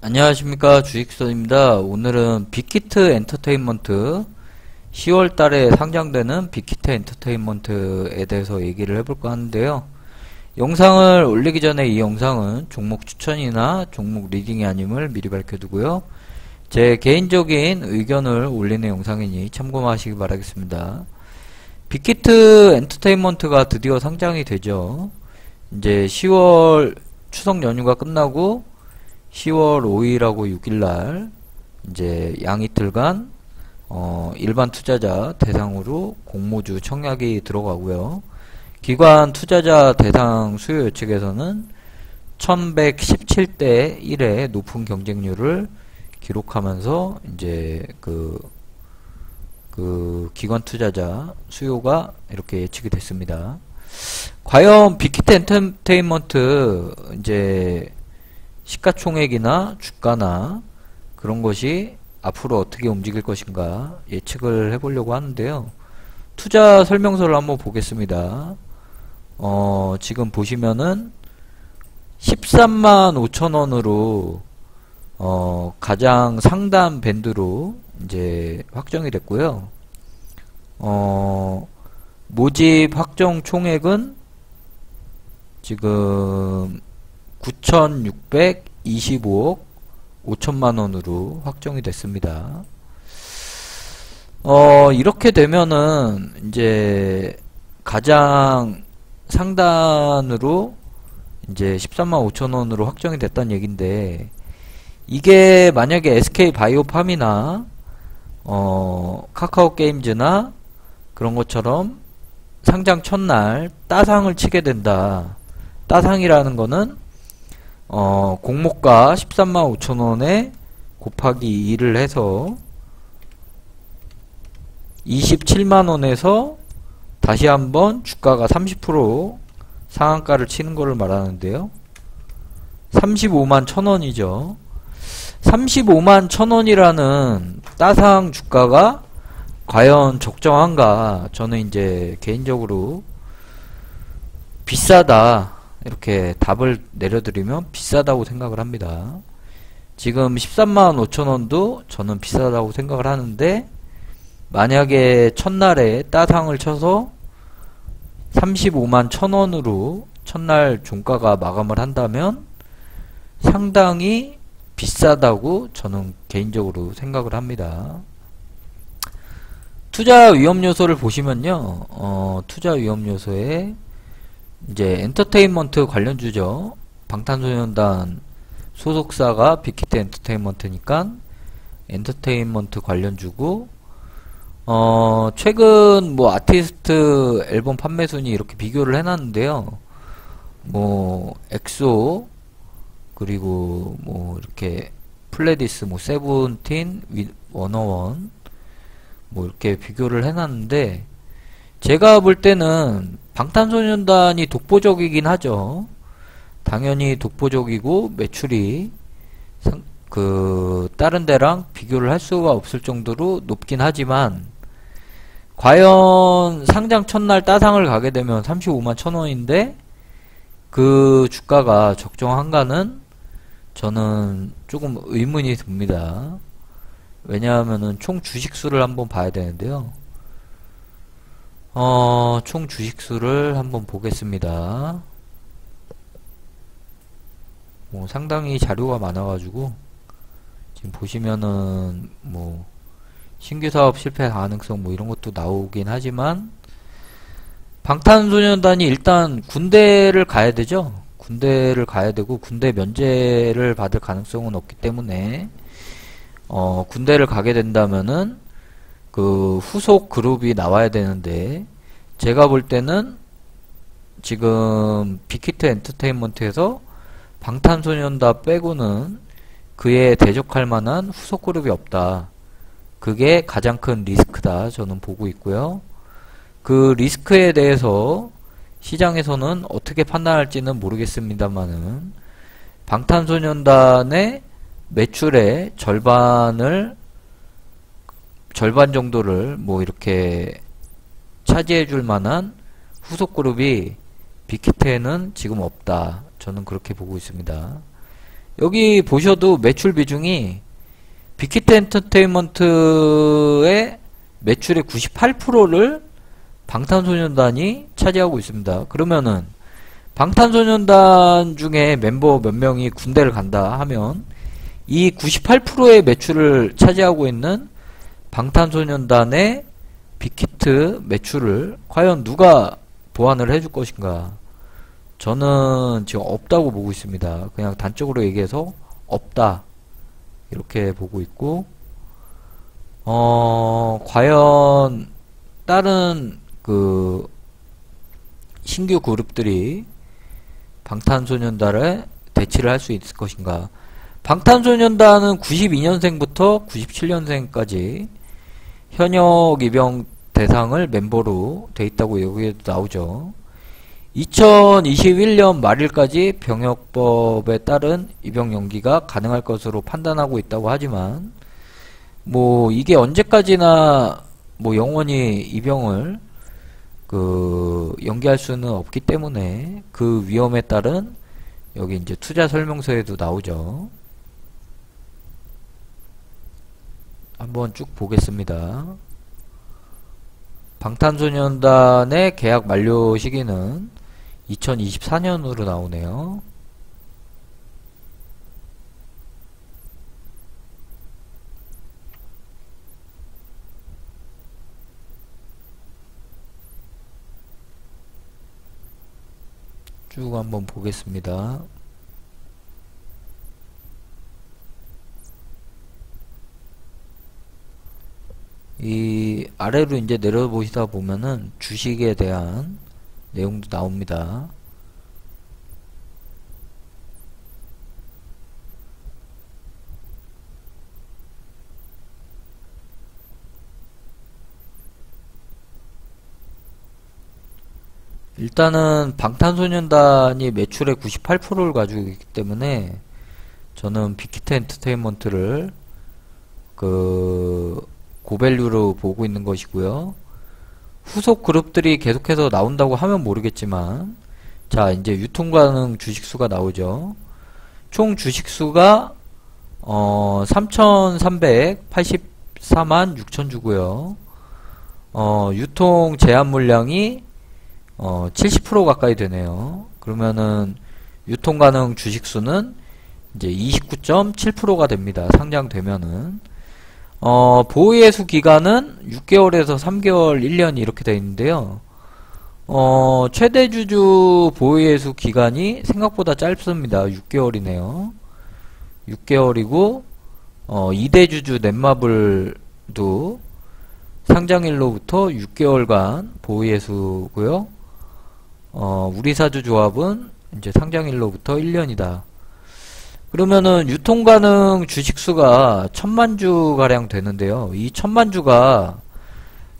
안녕하십니까, 주식선입니다. 오늘은 빅히트 엔터테인먼트 10월달에 상장되는 빅히트 엔터테인먼트에 대해서 얘기를 해볼까 하는데요. 영상을 올리기 전에 이 영상은 종목 추천이나 종목 리딩이 아님을 미리 밝혀두고요. 제 개인적인 의견을 올리는 영상이니 참고하시기 바라겠습니다. 빅히트 엔터테인먼트가 드디어 상장이 되죠. 이제 10월 추석 연휴가 끝나고 10월 5일하고 6일날 이제 양이틀간 일반 투자자 대상으로 공모주 청약이 들어가고요. 기관 투자자 대상 수요 예측에서는 1117대 1의 높은 경쟁률을 기록하면서 이제 그 기관 투자자 수요가 이렇게 예측이 됐습니다. 과연 빅히트 엔터테인먼트 이제 시가총액이나 주가나 그런 것이 앞으로 어떻게 움직일 것인가 예측을 해보려고 하는데요. 투자 설명서를 한번 보겠습니다. 지금 보시면은 13만 5천원으로 가장 상단 밴드로 이제 확정이 됐고요. 모집 확정 총액은 지금 9,625억 5천만원으로 확정이 됐습니다. 이렇게 되면은 이제 가장 상단으로 이제 13만 5천원으로 확정이 됐다는 얘긴데, 이게 만약에 SK바이오팜이나 카카오게임즈나 그런 것처럼 상장 첫날 따상을 치게 된다. 따상이라는 거는 공모가 13만 5천원에 곱하기 2를 해서 27만원에서 다시 한번 주가가 30% 상한가를 치는 거를 말하는데요. 35만 1천원이죠. 35만 1천원이라는 따상 주가가 과연 적정한가? 저는 이제 개인적으로 비싸다, 이렇게 답을 내려드리면 비싸다고 생각을 합니다. 지금 13만 5천원도 저는 비싸다고 생각을 하는데, 만약에 첫날에 따상을 쳐서 35만 1천원으로 첫날 종가가 마감을 한다면 상당히 비싸다고 저는 개인적으로 생각을 합니다. 투자 위험 요소를 보시면요, 투자 위험 요소에 이제 엔터테인먼트 관련주죠. 방탄소년단 소속사가 빅히트 엔터테인먼트니까 엔터테인먼트 관련주고, 최근 뭐 아티스트 앨범 판매 순위 이렇게 비교를 해놨는데요. 뭐 엑소, 그리고 뭐 이렇게 플레디스, 뭐 세븐틴, 워너원 뭐 이렇게 비교를 해놨는데, 제가 볼 때는 방탄소년단이 독보적이긴 하죠. 당연히 독보적이고 매출이 다른 데랑 비교를 할 수가 없을 정도로 높긴 하지만, 과연 상장 첫날 따상을 가게 되면 35만 1천원인데 그 주가가 적정한가는 저는 조금 의문이 듭니다. 왜냐하면은 총 주식수를 한번 봐야 되는데요. 총 주식수를 한번 보겠습니다. 뭐 상당히 자료가 많아가지고 지금 보시면은 뭐 신규 사업 실패 가능성 뭐 이런 것도 나오긴 하지만, 방탄소년단이 일단 군대를 가야 되죠. 군대를 가야 되고 군대 면제를 받을 가능성은 없기 때문에 군대를 가게 된다면은 그 후속 그룹이 나와야 되는데, 제가 볼 때는 지금 빅히트 엔터테인먼트에서 방탄소년단 빼고는 그에 대적할 만한 후속 그룹이 없다. 그게 가장 큰 리스크다 저는 보고 있고요. 그 리스크에 대해서 시장에서는 어떻게 판단할지는 모르겠습니다만은, 방탄소년단의 매출의 절반 정도를 뭐 이렇게 차지해 줄 만한 후속 그룹이 빅히트에는 지금 없다. 저는 그렇게 보고 있습니다. 여기 보셔도 매출 비중이 빅히트 엔터테인먼트의 매출의 98%를 방탄소년단이 차지하고 있습니다. 그러면은 방탄소년단 중에 멤버 몇 명이 군대를 간다 하면 이 98%의 매출을 차지하고 있는 방탄소년단의 빅히트 매출을 과연 누가 보완을 해줄 것인가? 저는 지금 없다고 보고 있습니다. 그냥 단적으로 얘기해서 없다 이렇게 보고 있고, 과연 다른 그 신규 그룹들이 방탄소년단에 대치를 할 수 있을 것인가? 방탄소년단은 92년생부터 97년생까지 현역 입영 대상을 멤버로 돼 있다고 여기에도 나오죠. 2021년 말일까지 병역법에 따른 입영 연기가 가능할 것으로 판단하고 있다고 하지만, 뭐 이게 언제까지나 뭐 영원히 입영을 연기할 수는 없기 때문에 그 위험에 따른 여기 이제 투자 설명서에도 나오죠. 한번 쭉 보겠습니다. 방탄소년단의 계약 만료 시기는 2024년으로 나오네요. 쭉 한번 보겠습니다. 이 아래로 이제 내려보시다 보면은 주식에 대한 내용도 나옵니다. 일단은 방탄소년단이 매출의 98%를 가지고 있기 때문에 저는 빅히트 엔터테인먼트를 고밸류로 보고 있는 것이고요. 후속 그룹들이 계속해서 나온다고 하면 모르겠지만, 자 이제 유통가능 주식수가 나오죠. 총 주식수가 3,384만 6천 주고요. 유통 제한 물량이 70% 가까이 되네요. 그러면은 유통 가능 주식수는 이제 29.7%가 됩니다. 상장되면은. 보유예수 기간은 6개월에서 3개월, 1년 이렇게 되어 있는데요. 최대 주주 보유예수 기간이 생각보다 짧습니다. 6개월이네요. 6개월이고, 2대 주주 넷마블도 상장일로부터 6개월간 보유예수고요. 우리사주 조합은 이제 상장일로부터 1년이다. 그러면은 유통가능 주식수가 1000만 주 가량 되는데요. 이 1000만 주가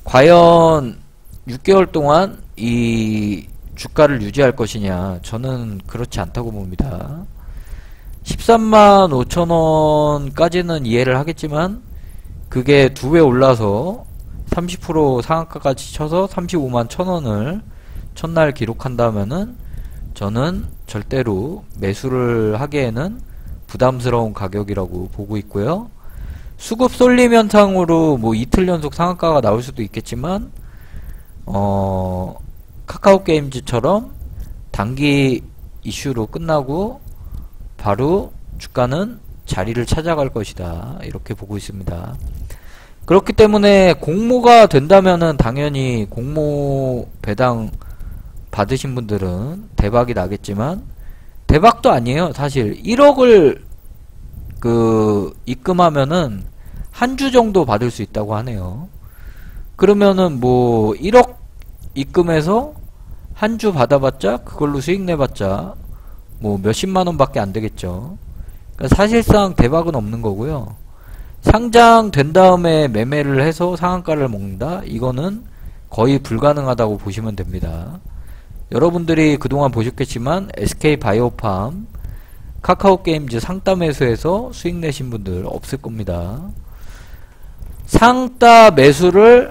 과연 6개월 동안 이 주가를 유지할 것이냐? 저는 그렇지 않다고 봅니다. 13만 5천원까지는 이해를 하겠지만 그게 2배 올라서 30% 상한가까지 쳐서 35만 1000원을 첫날 기록한다면은 저는 절대로 매수를 하기에는 부담스러운 가격이라고 보고 있고요. 수급 쏠림 현상으로 뭐 이틀 연속 상한가가 나올 수도 있겠지만, 카카오게임즈처럼 단기 이슈로 끝나고 바로 주가는 자리를 찾아갈 것이다. 이렇게 보고 있습니다. 그렇기 때문에 공모가 된다면은 당연히 공모 배당 받으신 분들은 대박이 나겠지만, 대박도 아니에요. 사실 1억을 입금하면은 한 주 정도 받을 수 있다고 하네요. 그러면은 뭐 1억 입금해서 한 주 받아봤자 그걸로 수익 내봤자 뭐 몇십만원 밖에 안 되겠죠. 그러니까 사실상 대박은 없는 거고요. 상장된 다음에 매매를 해서 상한가를 먹는다? 이거는 거의 불가능하다고 보시면 됩니다. 여러분들이 그동안 보셨겠지만 SK바이오팜, 카카오게임즈 상따 매수에서 수익 내신 분들 없을 겁니다. 상따 매수가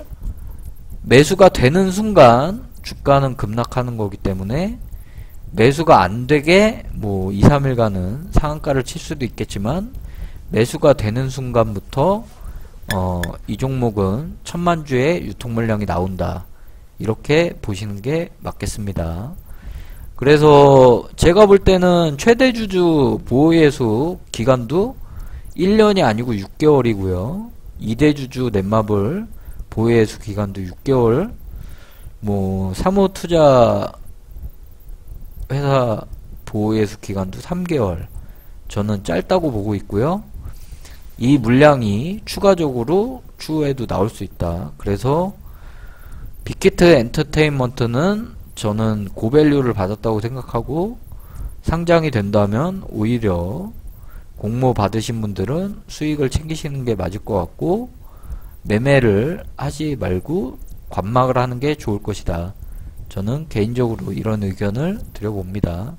되는 순간 주가는 급락하는 거기 때문에 매수가 안 되게 뭐 2, 3일간은 상한가를 칠 수도 있겠지만 매수가 되는 순간부터 이 종목은 1000만 주의 유통 물량이 나온다. 이렇게 보시는 게 맞겠습니다. 그래서 제가 볼 때는 최대 주주 보호예수 기간도 1년이 아니고 6개월이고요. 2대 주주 넷마블 보호예수 기간도 6개월, 뭐 사모투자 회사 보호예수 기간도 3개월. 저는 짧다고 보고 있고요. 이 물량이 추가적으로 추후에도 나올 수 있다. 그래서 빅히트 엔터테인먼트는 저는 고밸류를 받았다고 생각하고, 상장이 된다면 오히려 공모 받으신 분들은 수익을 챙기시는 게 맞을 것 같고, 매매를 하지 말고 관망을 하는 게 좋을 것이다. 저는 개인적으로 이런 의견을 드려봅니다.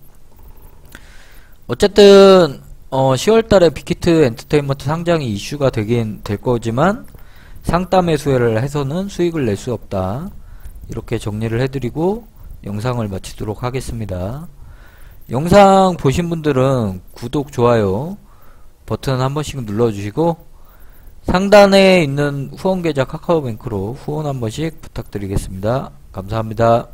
어쨌든 10월달에 빅히트 엔터테인먼트 상장이 이슈가 되긴 될 거지만 상따 매수를 해서는 수익을 낼 수 없다. 이렇게 정리를 해드리고 영상을 마치도록 하겠습니다. 영상 보신 분들은 구독, 좋아요 버튼 한 번씩 눌러주시고 상단에 있는 후원계좌 카카오뱅크로 후원 한 번씩 부탁드리겠습니다. 감사합니다.